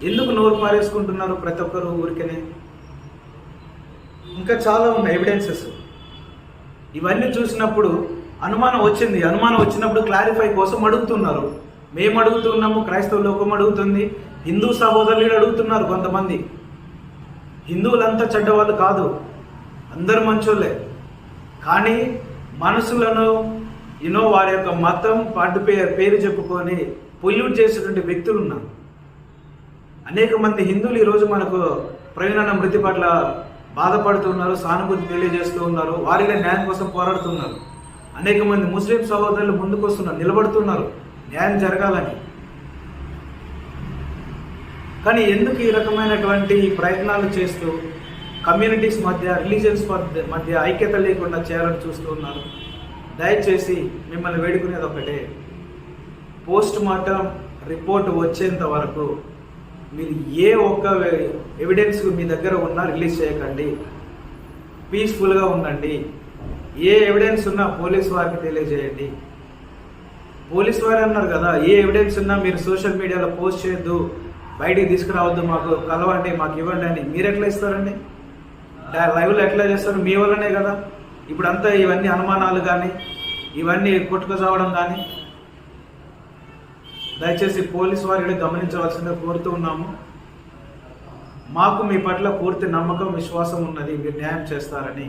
ఎందుకు నోరు పారేసుకుంటున్నారు ప్రతి ఒక్కరు ఊరికనే? ఇంకా చాలా ఉన్నాయి ఎవిడెన్సెస్. ఇవన్నీ చూసినప్పుడు అనుమానం వచ్చినప్పుడు క్లారిఫై కోసం అడుగుతున్నారు. మేము అడుగుతున్నాము, క్రైస్తవ లోకం అడుగుతుంది, హిందూ సహోదరులు అడుగుతున్నారు. కొంతమంది హిందువులంతా చెడ్డవాళ్ళు కాదు, అందరు మంచోళ్ళే. కానీ మనసులను వారి యొక్క మతం పాటు పేరు చెప్పుకొని పొల్యూట్ చేసేటువంటి వ్యక్తులు ఉన్నారు. అనేక మంది హిందువులు ఈరోజు మనకు ప్రవీణన్న మృతి పట్ల బాధపడుతున్నారు, సానుభూతి తెలియజేస్తూ ఉన్నారు, వారిగా న్యాయం కోసం పోరాడుతున్నారు. అనేక మంది ముస్లిం సహోదరులు ముందుకు వస్తున్నారు, నిలబడుతున్నారు న్యాయం జరగాలని. కానీ ఎందుకు ఈ రకమైనటువంటి ప్రయత్నాలు చేస్తూ కమ్యూనిటీస్ మధ్య, రిలీజియన్స్ మధ్య ఐక్యత లేకుండా చేయాలని చూస్తూ ఉన్నారు? దయచేసి మిమ్మల్ని వేడుకునేది ఒకటే, పోస్ట్ మార్టం రిపోర్ట్ వచ్చేంత వరకు మీరు ఏ ఒక్క ఎవిడెన్స్ మీ దగ్గర ఉన్నా రిలీజ్ చేయకండి. పీస్ఫుల్గా ఉండండి. ఏ ఎవిడెన్స్ ఉన్నా పోలీసు వారికి తెలియజేయండి. పోలీసు వారు అన్నారు కదా, ఏ ఎవిడెన్స్ ఉన్నా మీరు సోషల్ మీడియాలో పోస్ట్ చేయొద్దు, బయటికి తీసుకురావద్దు, మాకు కలవండి, మాకు ఇవ్వండి అని మీరు ఎట్లా ఇస్తారండి? లైవ్లో ఎట్లా చేస్తారు? మీ వల్లనే కదా ఇప్పుడంతా ఇవన్నీ అనుమానాలు కానీ ఇవన్నీ కొట్టుకు చావడం కానీ. దయచేసి పోలీసు వారిని గమనించవలసిందిగా కోరుతూ ఉన్నాము. మాకు మీ పట్ల పూర్తి నమ్మకం, విశ్వాసం ఉన్నది, మీరు న్యాయం చేస్తారని.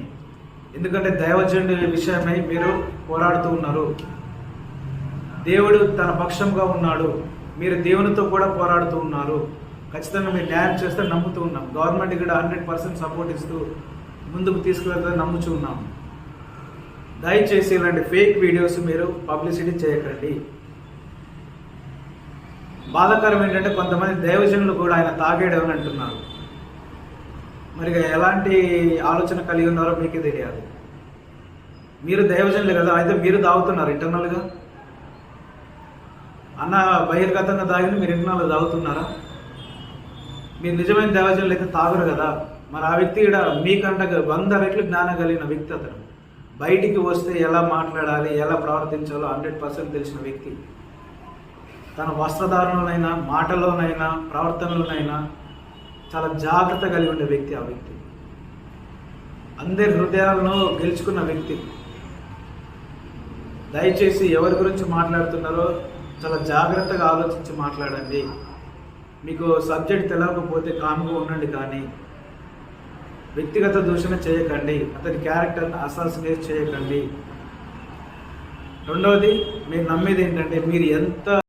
ఎందుకంటే దైవజనుడి విషయమై మీరు పోరాడుతూ ఉన్నారు. దేవుడు తన పక్షంగా ఉన్నాడు, మీరు దేవునితో కూడా పోరాడుతూ ఉన్నారు. ఖచ్చితంగా మీరు న్యాయం చేస్తే నమ్ముతూ ఉన్నాం. గవర్నమెంట్ కూడా 100% సపోర్ట్ ఇస్తూ ముందుకు తీసుకువెళ్తారని నమ్ముతూ ఉన్నాం. దయచేసి ఇలాంటి ఫేక్ వీడియోస్ మీరు పబ్లిసిటీ చేయకండి. బాధాకరం ఏంటంటే కొంతమంది దైవజనులు కూడా ఆయన తాగేయడం అంటున్నారు. మరి ఎలాంటి ఆలోచన కలిగి ఉన్నారో మీకే తెలియాలి. మీరు దైవజనులు కదా, అయితే మీరు తాగుతున్నారు ఇంటర్నల్గా. అన్న బహిర్గతంగా తాగిన మీరు ఇంటర్నల్గా తాగుతున్నారా? మీరు నిజమైన దైవజనులు అయితే తాగరు కదా. మరి ఆ వ్యక్తి కూడా మీకంట 100 రెట్లు జ్ఞానం కలిగిన వ్యక్తి. అతను బయటికి వస్తే ఎలా మాట్లాడాలి, ఎలా ప్రవర్తించాలో 100% తెలిసిన వ్యక్తి. తన వస్త్రధారణలోనైనా, మాటలోనైనా, ప్రవర్తనలోనైనా చాలా జాగ్రత్త కలిగి ఉండే వ్యక్తి ఆ వ్యక్తి. అందరి హృదయాలను గెలుచుకున్న వ్యక్తి. దయచేసి ఎవరి గురించి మాట్లాడుతున్నారో చాలా జాగ్రత్తగా ఆలోచించి మాట్లాడండి. మీకు సబ్జెక్ట్ తెలియకపోతే కామ్గా ఉండండి, కానీ వ్యక్తిగత దూషణ చేయకండి, అతని క్యారెక్టర్ని అసాసినేట్ చేయకండి. రెండవది, మీరు నమ్మేది ఏంటంటే మీరు ఎంత